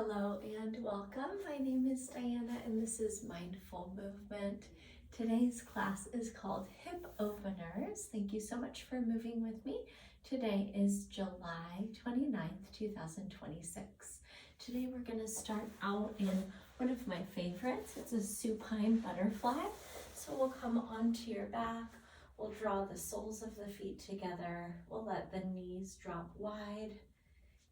Hello and welcome. My name is Diana and this is Mindful Movement. Today's class is called Hip Openers. Thank you so much for moving with me. Today is July 29th, 2026. Today we're going to start out in one of my favorites. It's a supine butterfly. So we'll come onto your back. We'll draw the soles of the feet together. We'll let the knees drop wide.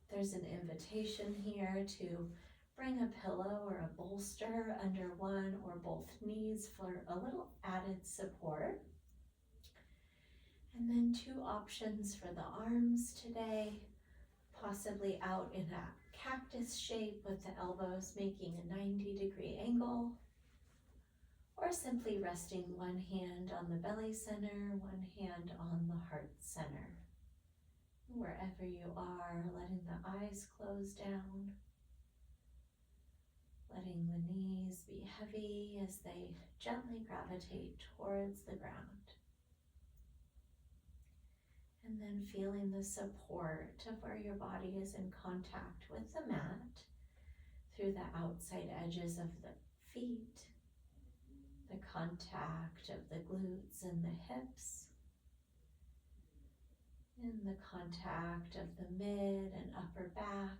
There's an invitation here to bring a pillow or a bolster under one or both knees for a little added support. And then two options for the arms today, possibly out in a cactus shape with the elbows making a 90-degree angle, or simply resting one hand on the belly center, one hand on the heart center. Wherever you are, letting the eyes close down, letting the knees be heavy as they gently gravitate towards the ground. And then feeling the support of where your body is in contact with the mat through the outside edges of the feet, the contact of the glutes and the hips, and the contact of the mid and upper back,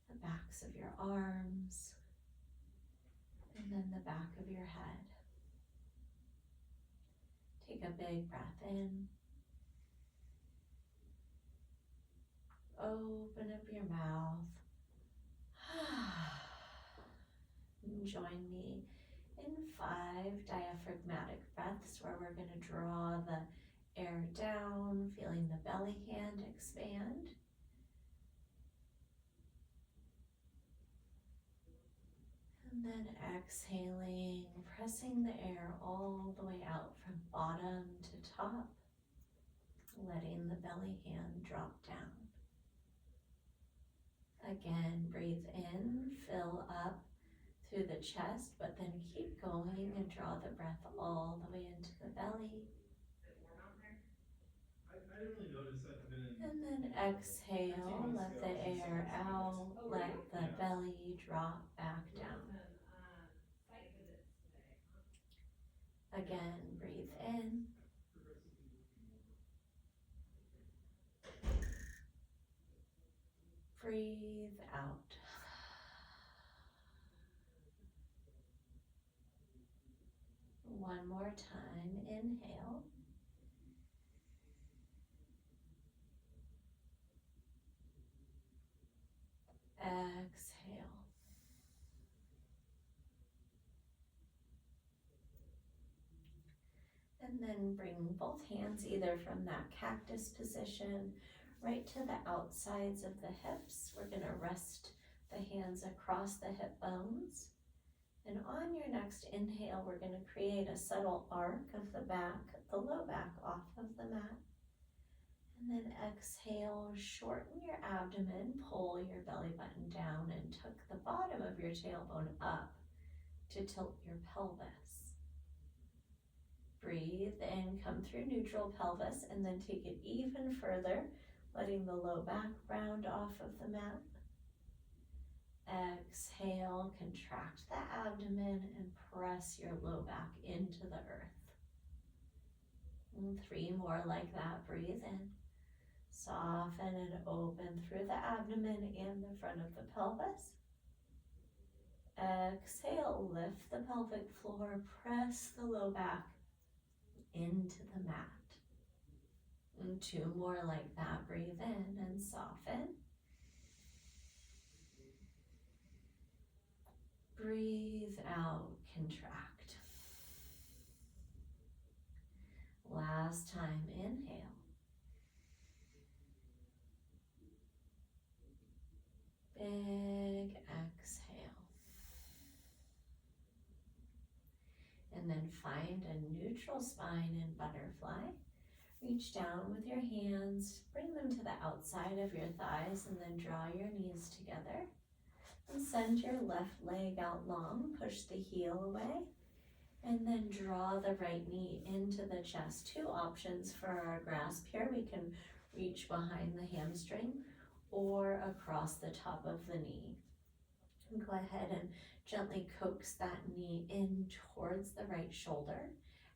the backs of your arms, and then the back of your head. Take a big breath in. Open up your mouth. And join me in 5 diaphragmatic breaths where we're going to draw the air down, feeling the belly hand expand. And then exhaling, pressing the air all the way out from bottom to top, letting the belly hand drop down. Again, breathe in, fill up through the chest, but then keep going and draw the breath all the way into the belly. I didn't really notice that. And then exhale, let the air out, let the belly drop back down. Again, breathe in. Breathe out. One more time, inhale. Exhale. And then bring both hands either from that cactus position right to the outsides of the hips. We're going to rest the hands across the hip bones. And on your next inhale, we're going to create a subtle arc of the back, the low back off of the mat. And then exhale, shorten your abdomen, pull your belly button down and tuck the bottom of your tailbone up to tilt your pelvis. Breathe in, come through neutral pelvis, and then take it even further, letting the low back round off of the mat. Exhale, contract the abdomen and press your low back into the earth. And 3 more like that. Breathe in. Soften and open through the abdomen and the front of the pelvis. Exhale, lift the pelvic floor, press the low back into the mat. And 2 more like that. Breathe in and soften. Breathe out, contract. Last time, inhale. Big exhale. And then find a neutral spine in butterfly. Reach down with your hands, bring them to the outside of your thighs, and then draw your knees together. And send your left leg out long, push the heel away, and then draw the right knee into the chest. 2 options for our grasp here. We can reach behind the hamstring, or across the top of the knee. And go ahead and gently coax that knee in towards the right shoulder.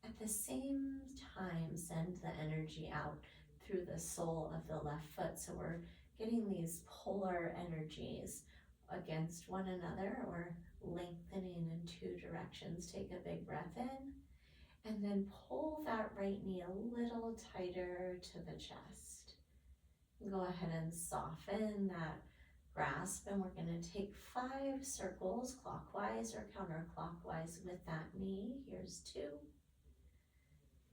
At the same time, send the energy out through the sole of the left foot. So we're getting these polar energies against one another or lengthening in two directions. Take a big breath in and then pull that right knee a little tighter to the chest. Go ahead and soften that grasp, and we're going to take 5 circles clockwise or counterclockwise with that knee. Here's 2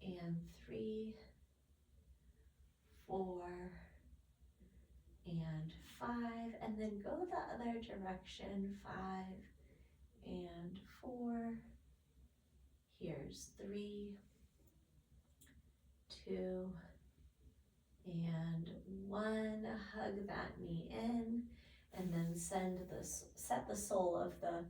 and 3, 4 and 5, and then go the other direction. 5 and 4. Here's 3, 2 and 1. Hug that knee in, and then set the sole of the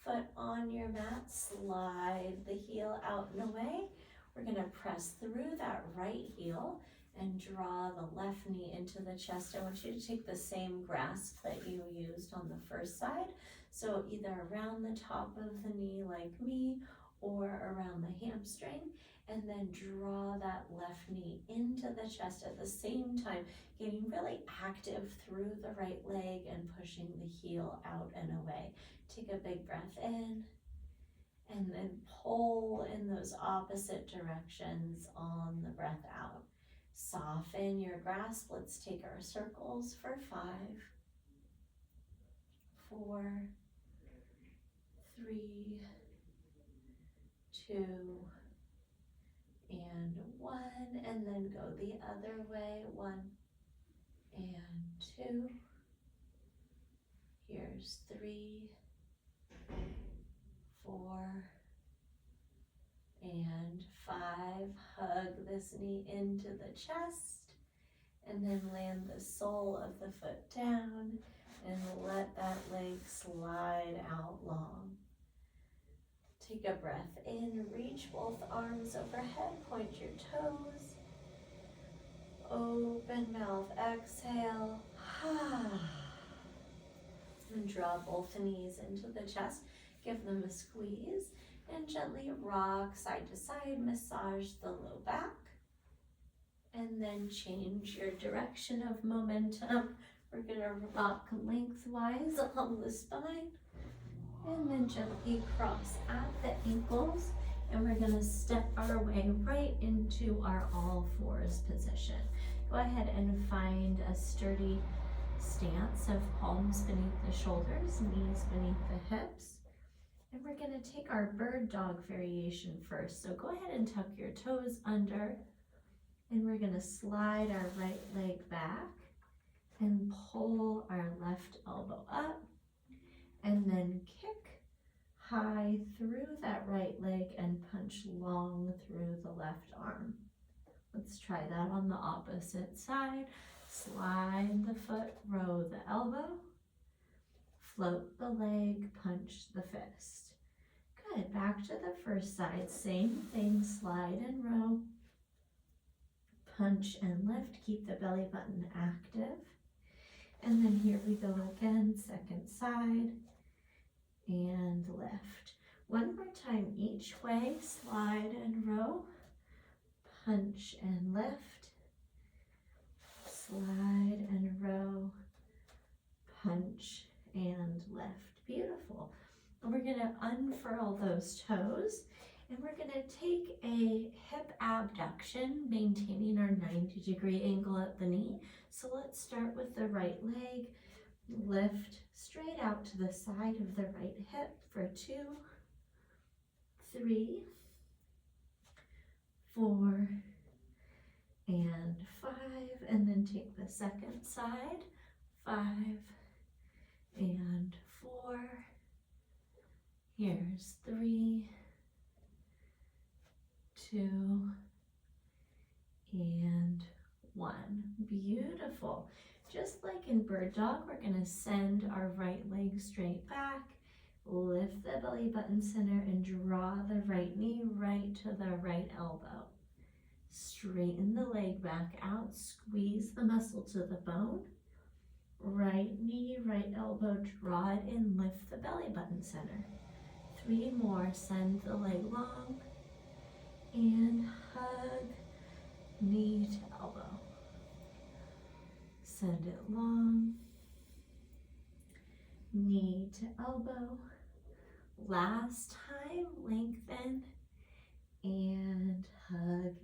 foot on your mat. Slide the heel out and away. We're going to press through that right heel and draw the left knee into the chest. I want you to take the same grasp that you used on the first side. So either around the top of the knee like me, or around the hamstring, and then draw that left knee into the chest at the same time, getting really active through the right leg and pushing the heel out and away. Take a big breath in, and then pull in those opposite directions on the breath out. Soften your grasp. Let's take our circles for 5, 4, 3, 2, and 1, and then go the other way. 1 and 2. Here's 3, 4 and 5. Hug this knee into the chest, and then land the sole of the foot down and let that leg slide out long. Take a breath in, reach both arms overhead, point your toes. Open mouth, exhale. And draw both knees into the chest. Give them a squeeze and gently rock side to side, massage the low back. And then change your direction of momentum. We're gonna rock lengthwise along the spine. And then gently cross at the ankles, and we're going to step our way right into our all fours position. Go ahead and find a sturdy stance of palms beneath the shoulders, knees beneath the hips. And we're going to take our bird dog variation first. So go ahead and tuck your toes under, and we're going to slide our right leg back and pull our left elbow up. And then kick high through that right leg and punch long through the left arm. Let's try that on the opposite side. Slide the foot, row the elbow, float the leg, punch the fist. Good, back to the first side. Same thing, slide and row, punch and lift, keep the belly button active. And then here we go again, second side. And lift. One more time each way, slide and row, punch and lift, slide and row, punch and lift. Beautiful. And we're going to unfurl those toes, and we're going to take a hip abduction, maintaining our 90-degree angle at the knee. So let's start with the right leg. Lift straight out to the side of the right hip for 2, 3, 4, and 5, and then take the second side, 5 and 4. Here's 3, 2, and 1. Beautiful. Just like in bird dog, we're going to send our right leg straight back, lift the belly button center, and draw the right knee right to the right elbow. Straighten the leg back out, squeeze the muscle to the bone, right knee, right elbow, draw it in, lift the belly button center. 3 more, send the leg long, and hug, knee to elbow. Send it long, knee to elbow. Last time, lengthen and hug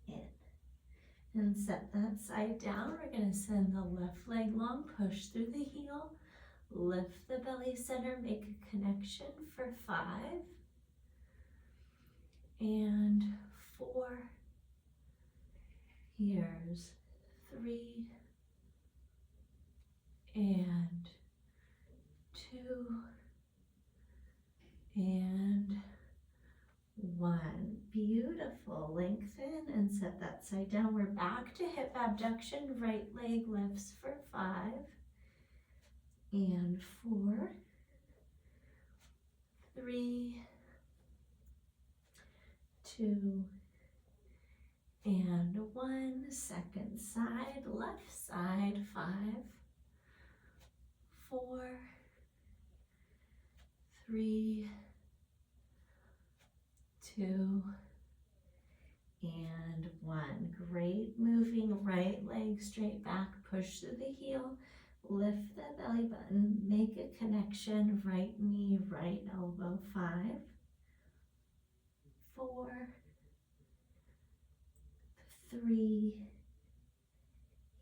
in. And set that side down. We're going to send the left leg long, push through the heel, lift the belly center, make a connection for 5 and 4. Here's 3 and 2 and 1. Beautiful. Lengthen and set that side down. We're back to hip abduction. Right leg lifts for 5 and 4, 3, 2 and 1. Second side, left side, 5, 4, 3, 2 and 1. Great. Moving right leg straight back, push through the heel, lift the belly button, make a connection, right knee, right elbow, 5, 4, 3,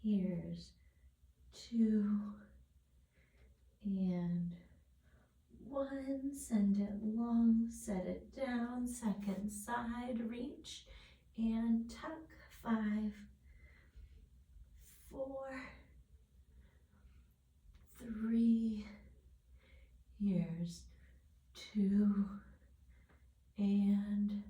here's 2 and 1. Send it long, set it down, second side, reach and tuck, 5, 4, 3, here's 2 and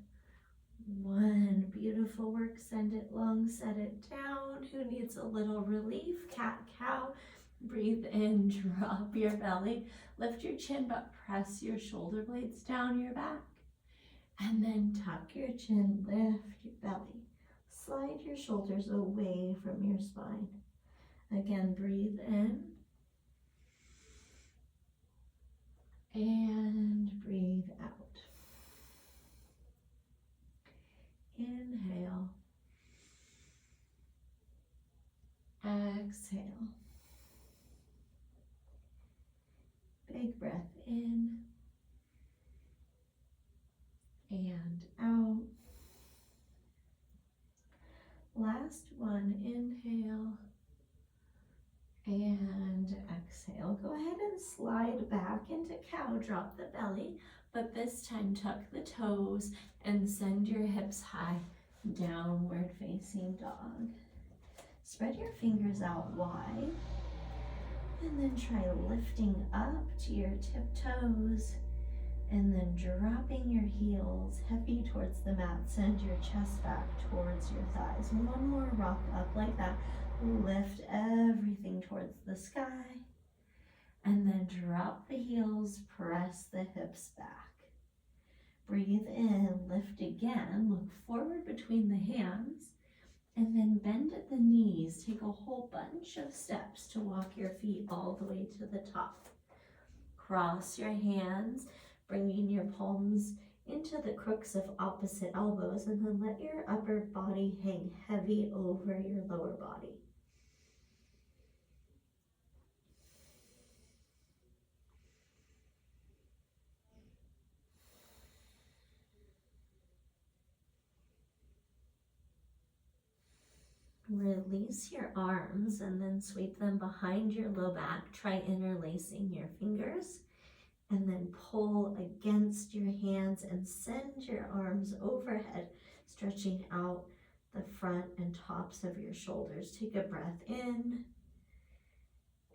1. Beautiful work. Send it long, set it down. Who needs a little relief? Cat, cow. Breathe in, drop your belly, lift your chin, but press your shoulder blades down your back. And then tuck your chin, lift your belly. Slide your shoulders away from your spine. Again, breathe in. And breathe out. Inhale. Exhale. Big breath in and out. Last one, inhale and exhale. Go ahead and slide back into cow, drop the belly, but this time tuck the toes and send your hips high, downward facing dog. Spread your fingers out wide and then try lifting up to your tiptoes and then dropping your heels heavy towards the mat. Send your chest back towards your thighs. One more rock up like that. Lift everything towards the sky and then drop the heels, press the hips back. Breathe in, lift again, look forward between the hands and then bend at the knees. Take a whole bunch of steps to walk your feet all the way to the top. Cross your hands, bringing your palms into the crooks of opposite elbows, and then let your upper body hang heavy over your lower body. Release your arms and then sweep them behind your low back. Try interlacing your fingers and then pull against your hands and send your arms overhead, stretching out the front and tops of your shoulders. Take a breath in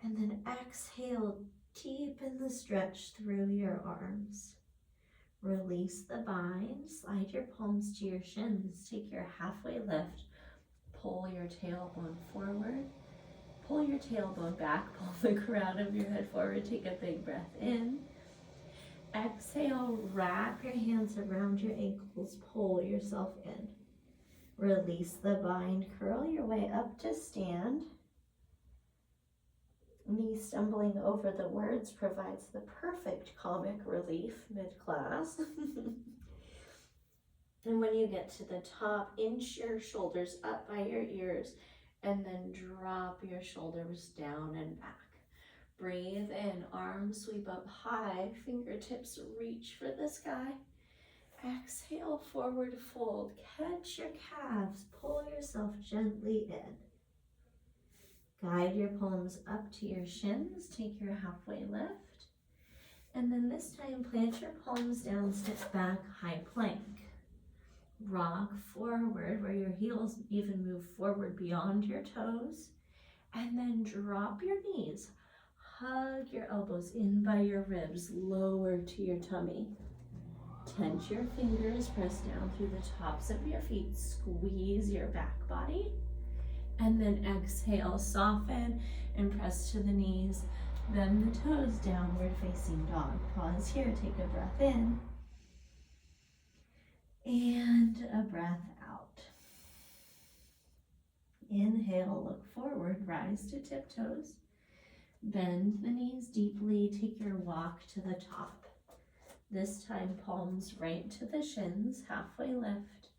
and then exhale, deepen the stretch through your arms. Release the bind, slide your palms to your shins. Take your halfway lift. Pull your tailbone forward, pull your tailbone back, pull the crown of your head forward, take a big breath in. Exhale, wrap your hands around your ankles, pull yourself in. Release the bind, curl your way up to stand. Me stumbling over the words provides the perfect comic relief mid-class. And when you get to the top, inch your shoulders up by your ears and then drop your shoulders down and back. Breathe in, arms sweep up high, fingertips reach for the sky. Exhale, forward fold, catch your calves, pull yourself gently in. Guide your palms up to your shins, take your halfway lift. And then this time, plant your palms down, step back, high plank. Rock forward where your heels even move forward beyond your toes. And then drop your knees. Hug your elbows in by your ribs, lower to your tummy. Tense your fingers, press down through the tops of your feet, squeeze your back body. And then exhale, soften and press to the knees. Bend the toes, downward facing dog. Pause here, take a breath in. And a breath out. Inhale, look forward, rise to tiptoes. Bend the knees deeply, take your walk to the top. This time, palms right to the shins, halfway lift.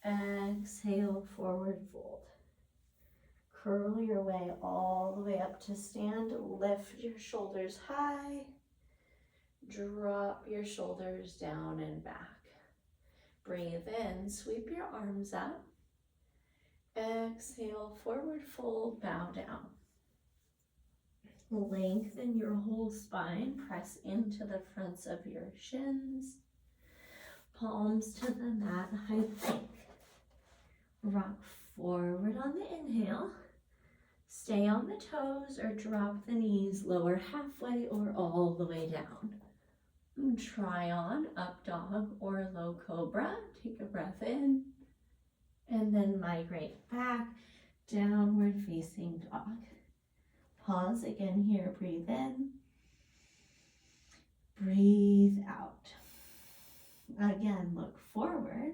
Exhale, forward fold. Curl your way all the way up to stand. Lift your shoulders high. Drop your shoulders down and back. Breathe in, sweep your arms up. Exhale, forward fold, bow down. Lengthen your whole spine, press into the fronts of your shins. Palms to the mat, high plank. Rock forward on the inhale. Stay on the toes or drop the knees, lower halfway or all the way down. Try on up dog or low cobra. Take a breath in and then migrate back, downward facing dog. Pause again here, breathe in, breathe out. Again, look forward,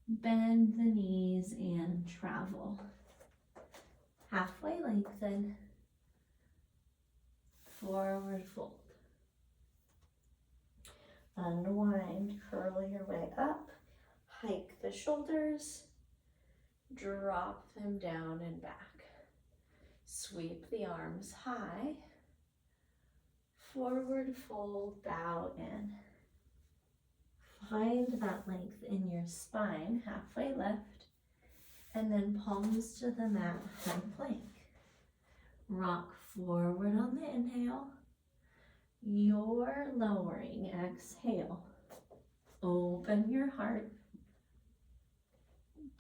bend the knees and travel. Halfway lengthen, forward fold. Unwind, curl your way up, hike the shoulders, drop them down and back. Sweep the arms high, forward fold, bow in. Find that length in your spine, halfway lift, and then palms to the mat, high plank. Rock forward on the inhale. You're lowering, exhale. Open your heart,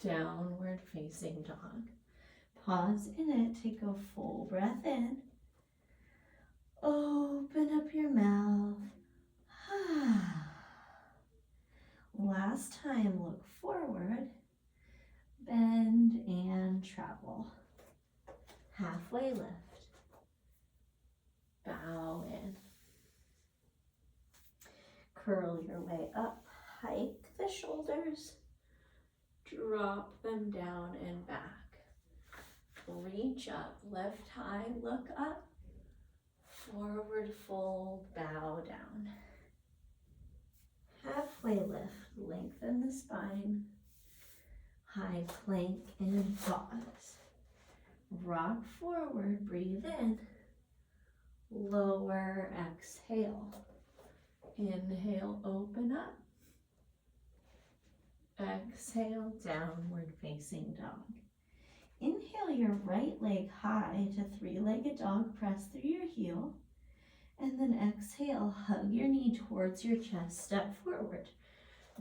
downward facing dog. Pause in it, take a full breath in. Open up your mouth. Last time, look forward, bend and travel. Halfway lift, bow in. Curl your way up, hike the shoulders, drop them down and back. Reach up, lift high, look up, forward fold, bow down. Halfway lift, lengthen the spine, high plank and pause. Rock forward, breathe in, lower, exhale. Inhale, open up. Exhale, downward facing dog. Inhale your right leg high to three-legged dog, press through your heel. And then exhale, hug your knee towards your chest, step forward.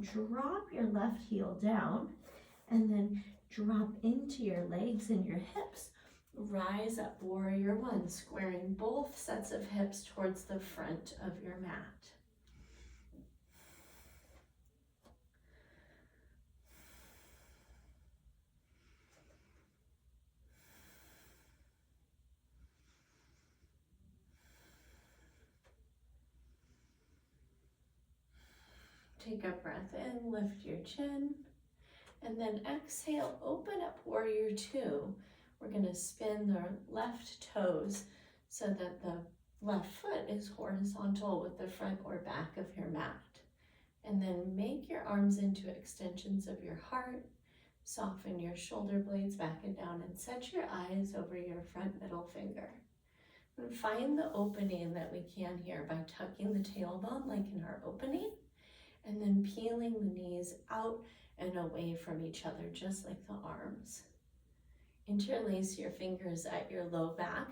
Drop your left heel down and then drop into your legs and your hips. Rise up, warrior one, squaring both sets of hips towards the front of your mat. Take a breath in, lift your chin, and then exhale, open up warrior two. We're going to spin the left toes so that the left foot is horizontal with the front or back of your mat. And then make your arms into extensions of your heart. Soften your shoulder blades back and down and set your eyes over your front middle finger. And find the opening that we can here by tucking the tailbone like in our opening, and then peeling the knees out and away from each other, just like the arms. Interlace your fingers at your low back.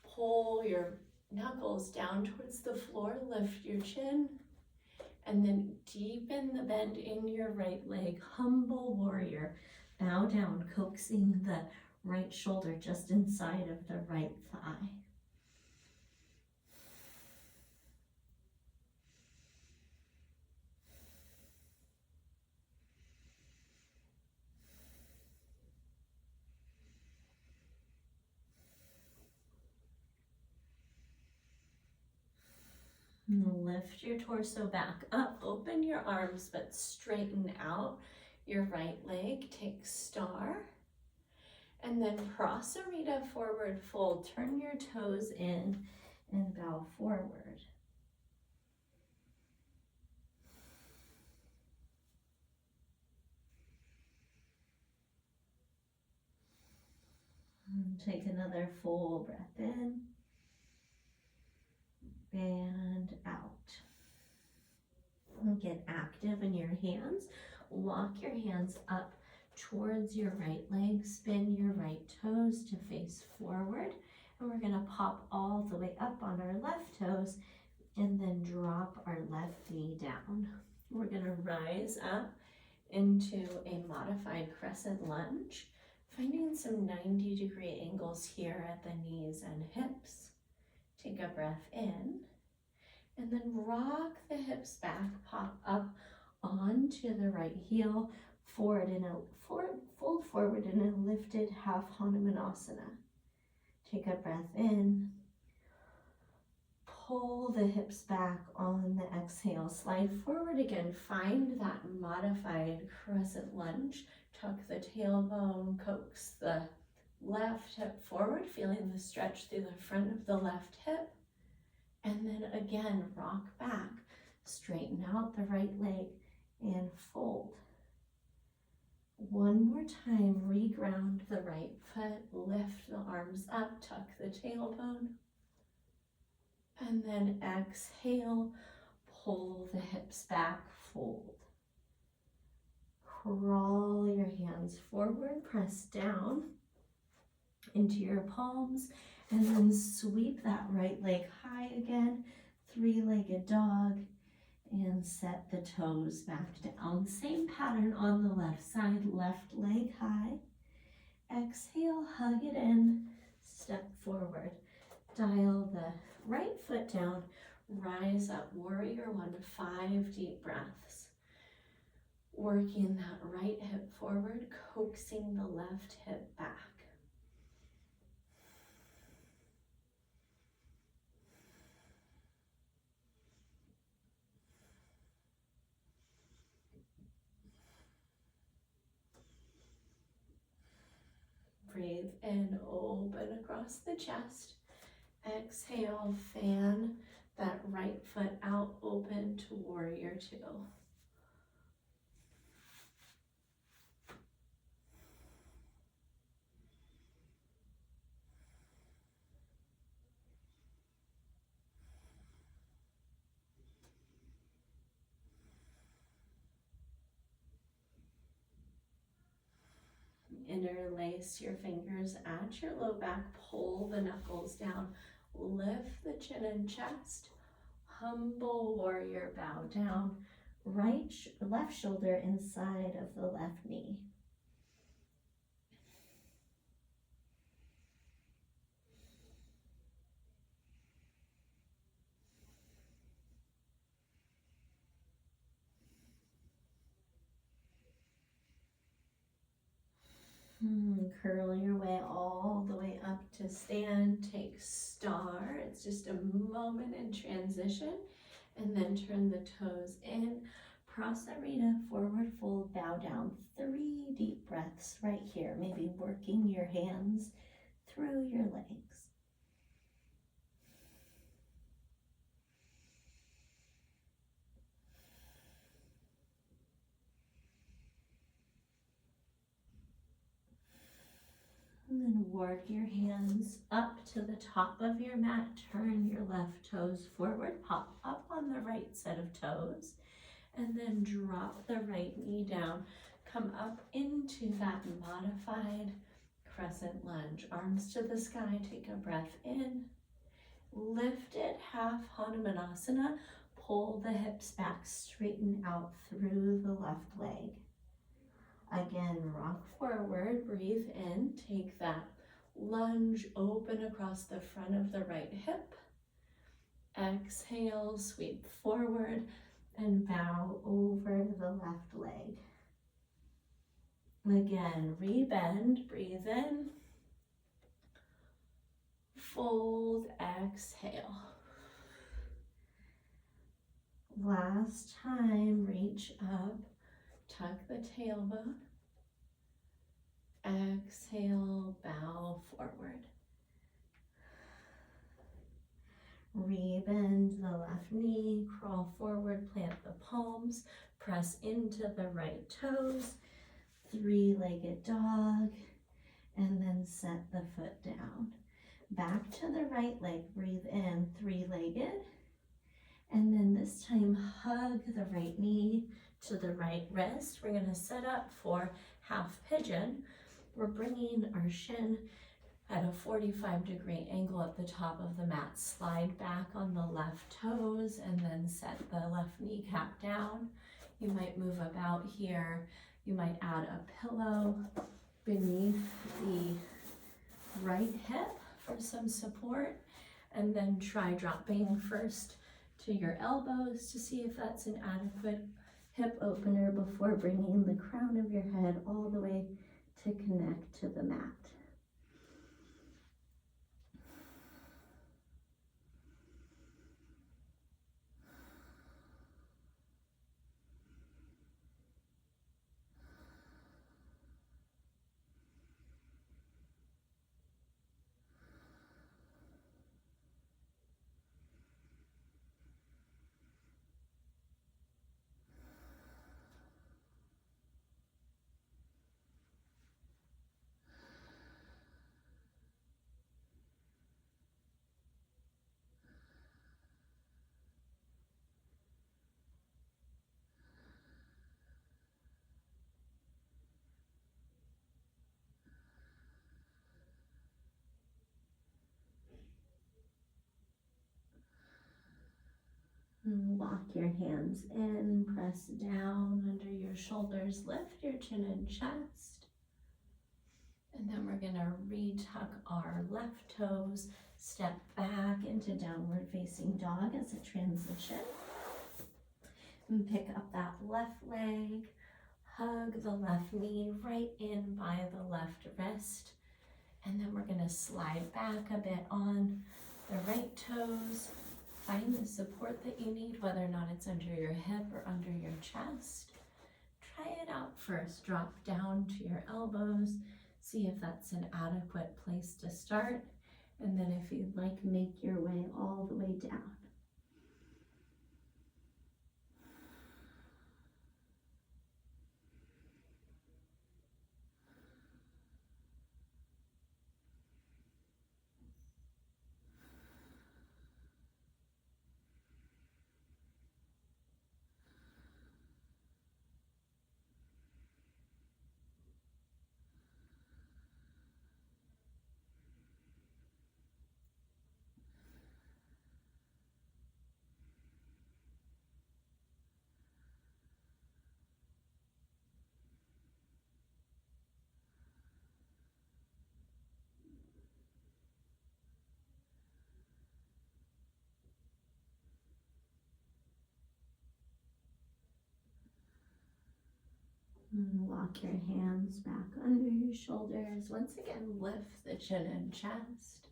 Pull your knuckles down towards the floor. Lift your chin. And then deepen the bend in your right leg. Humble warrior. Bow down, coaxing the right shoulder just inside of the right thigh. Lift your torso back up, open your arms, but straighten out your right leg. Take star. And then Prasarita forward fold. Turn your toes in and bow forward. And take another full breath in and out. And get active in your hands. Walk your hands up towards your right leg. Spin your right toes to face forward. And we're going to pop all the way up on our left toes and then drop our left knee down. We're going to rise up into a modified crescent lunge, finding some 90-degree angles here at the knees and hips. Take a breath in, and then rock the hips back, pop up onto the right heel, fold forward in a lifted half Hanumanasana. Take a breath in, pull the hips back on the exhale, slide forward again, find that modified crescent lunge, tuck the tailbone, coax the left hip forward, feeling the stretch through the front of the left hip, and then again, rock back, straighten out the right leg, and fold. One more time, reground the right foot, lift the arms up, tuck the tailbone, and then exhale, pull the hips back, fold. Crawl your hands forward, press down into your palms, and then sweep that right leg high again, three-legged dog, and set the toes back down. Same pattern on the left side, left leg high. Exhale, hug it in, step forward. Dial the right foot down, rise up, warrior one, 5 deep breaths. Working that right hip forward, coaxing the left hip back. Breathe in, open across the chest. Exhale, fan that right foot out, open to warrior two. Interlace your fingers at your low back, pull the knuckles down, lift the chin and chest, humble warrior, bow down, left shoulder inside of the left knee. Curl your way all the way up to stand. Take star. It's just a moment in transition. And then turn the toes in. Prasarita, forward fold, bow down. 3 deep breaths right here. Maybe working your hands through your legs. And then work your hands up to the top of your mat. Turn your left toes forward, pop up on the right set of toes, and then drop the right knee down. Come up into that modified crescent lunge. Arms to the sky, take a breath in. Lift it, half Hanumanasana. Pull the hips back, straighten out through the left leg. Again, rock forward, breathe in, take that lunge, open across the front of the right hip. Exhale, sweep forward and bow over the left leg. Again, rebend, breathe in. Fold, exhale. Last time, reach up, tuck the tailbone. Exhale, bow forward. Rebend the left knee, crawl forward, plant the palms, press into the right toes, three-legged dog, and then set the foot down. Back to the right leg, breathe in, three-legged, and then this time hug the right knee to the right wrist. We're gonna set up for half pigeon. We're bringing our shin at a 45-degree angle at the top of the mat. Slide back on the left toes and then set the left kneecap down. You might move about here. You might add a pillow beneath the right hip for some support, and then try dropping first to your elbows to see if that's an adequate hip opener before bringing the crown of your head all the way to connect to the mat. Lock your hands in, press down under your shoulders, lift your chin and chest. And then we're gonna retuck our left toes, step back into downward facing dog as a transition. And pick up that left leg, hug the left knee right in by the left wrist. And then we're gonna slide back a bit on the right toes. Find the support that you need, whether or not it's under your hip or under your chest. Try it out first. Drop down to your elbows. See if that's an adequate place to start. And then if you'd like, make your way all the way down. And walk your hands back under your shoulders. Once again, lift the chin and chest.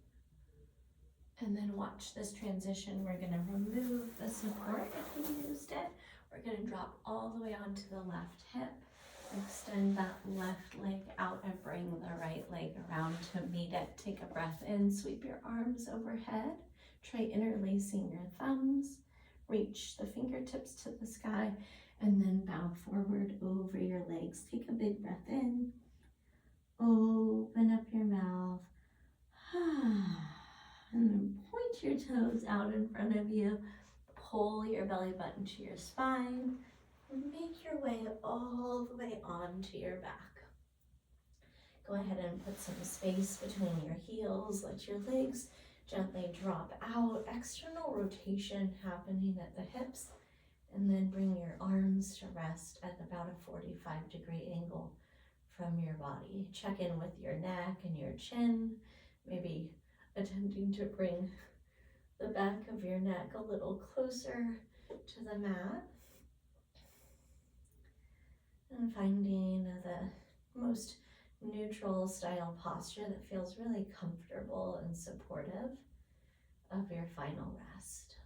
And then watch this transition. We're gonna remove the support if you used it. We're gonna drop all the way onto the left hip. Extend that left leg out and bring the right leg around to meet it. Take a breath in, sweep your arms overhead. Try interlacing your thumbs. Reach the fingertips to the sky and then bow forward over your legs. Take a big breath in. Open up your mouth. And then point your toes out in front of you. Pull your belly button to your spine. Make your way all the way onto your back. Go ahead and put some space between your heels. Let your legs gently drop out. External rotation happening at the hips. And then bring your arms to rest at about a 45-degree angle from your body. Check in with your neck and your chin. Maybe attempting to bring the back of your neck a little closer to the mat. And finding the most neutral style posture that feels really comfortable and supportive of your final rest.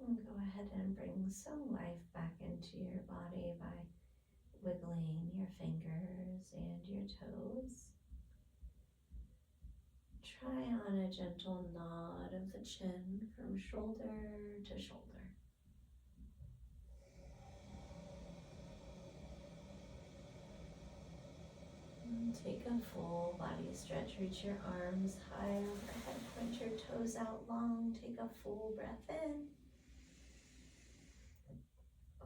And go ahead and bring some life back into your body by wiggling your fingers and your toes. Try on a gentle nod of the chin from shoulder to shoulder. And take a full body stretch. Reach your arms high overhead. Point your toes out long. Take a full breath in.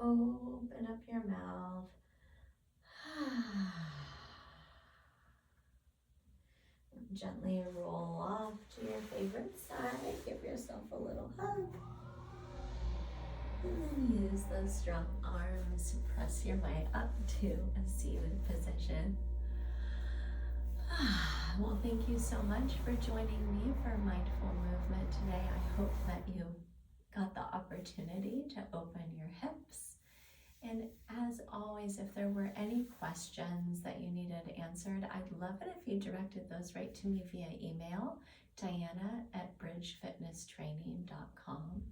Open up your mouth. Gently roll off to your favorite side. Give yourself a little hug. And then use those strong arms to press your way up to a seated position. Well, thank you so much for joining me for Mindful Movement today. I hope that you got the opportunity to open your hips. And as always, if there were any questions that you needed answered, I'd love it if you directed those right to me via email, diana@bridgefitnesstraining.com.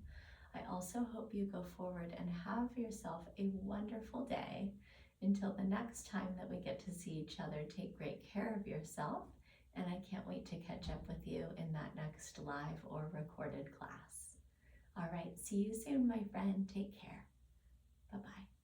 I also hope you go forward and have yourself a wonderful day. Until the next time that we get to see each other, take great care of yourself, and I can't wait to catch up with you in that next live or recorded class. All right, see you soon, my friend. Take care. Bye-bye.